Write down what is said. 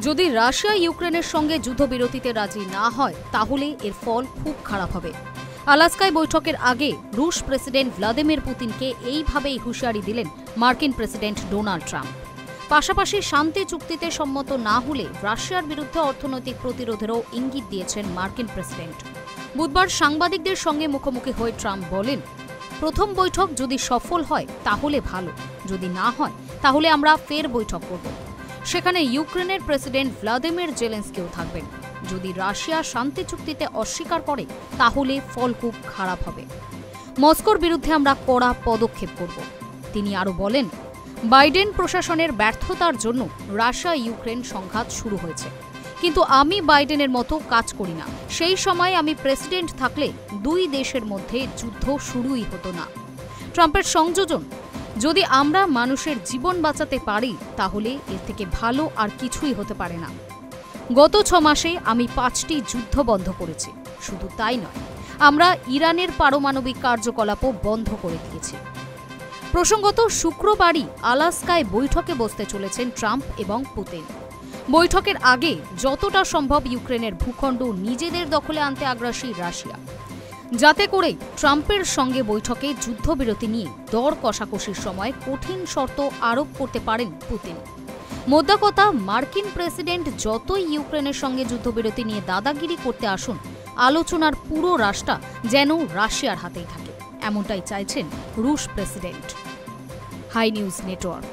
যদি রাশিয়া ইউক্রেনের সঙ্গে যুদ্ধবিরতিতে রাজি না হয় তাহলে এর ফল খুব খারাপ হবে। আলাস্কায় বৈঠকের আগে রুশ প্রেসিডেন্ট ভ্লাদিমির পুতিনকে এইভাবেই হুঁশিয়ারি দিলেন মার্কিন প্রেসিডেন্ট ডোনাল্ড ট্রাম্প। পাশাপাশি শান্তি চুক্তিতে সম্মত না হলে রাশিয়ার বিরুদ্ধে অর্থনৈতিক প্রতিরোধেরও ইঙ্গিত দিয়েছেন মার্কিন প্রেসিডেন্ট। বুধবার সাংবাদিকদের সঙ্গে মুখোমুখি হয়ে ট্রাম্প বলেন, প্রথম বৈঠক যদি সফল হয় তাহলে ভালো, যদি না হয় তাহলে আমরা ফের বৈঠক করব। সেখানে ইউক্রেনের প্রেসিডেন্ট ভ্লাদিমির জেলেনস্কিও থাকবেন। যদি রাশিয়া শান্তি চুক্তিতে অস্বীকার করে তাহলে ফল খুব খারাপ হবে। মস্কোর বিরুদ্ধে আমরা কড়া পদক্ষেপ করব। তিনি আরও বলেন, বাইডেন প্রশাসনের ব্যর্থতার জন্য রাশিয়া ইউক্রেন সংঘাত শুরু হয়েছে, কিন্তু আমি বাইডেনের মতো কাজ করি না। সেই সময় আমি প্রেসিডেন্ট থাকলে দুই দেশের মধ্যে যুদ্ধ শুরুই হতো না। ট্রাম্পের সংযোজন, যদি আমরা মানুষের জীবন বাঁচাতে পারি তাহলে এর থেকে ভালো আর কিছুই হতে পারে না। গত 6 মাসে আমি 5টি যুদ্ধ বন্ধ করেছি। শুধু তাই নয়, আমরা ইরানের পারমাণবিক কার্যকলাপও বন্ধ করে দিয়েছি। প্রসঙ্গত, শুক্রবারই আলাস্কায় বৈঠকে বসতে চলেছেন ট্রাম্প এবং পুতিন। বৈঠকের আগে যতটা সম্ভব ইউক্রেনের ভূখণ্ড নিজেদের দখলে আনতে আগ্রাসী রাশিয়া, যাতে করে ট্রাম্পের সঙ্গে বৈঠকে যুদ্ধবিরতি নিয়ে দর কষাকষির সময় কঠিন শর্ত আরোপ করতে পারেন পুতিন। মোদ্দা কথা, মার্কিন প্রেসিডেন্ট যতই ইউক্রেনের সঙ্গে যুদ্ধবিরতি নিয়ে দাদাগিরি করতে আসুন, আলোচনার পুরো রাশটা যেন রাশিয়ার হাতেই থাকে, এমনটাই চাইছেন রুশ প্রেসিডেন্ট। High news network.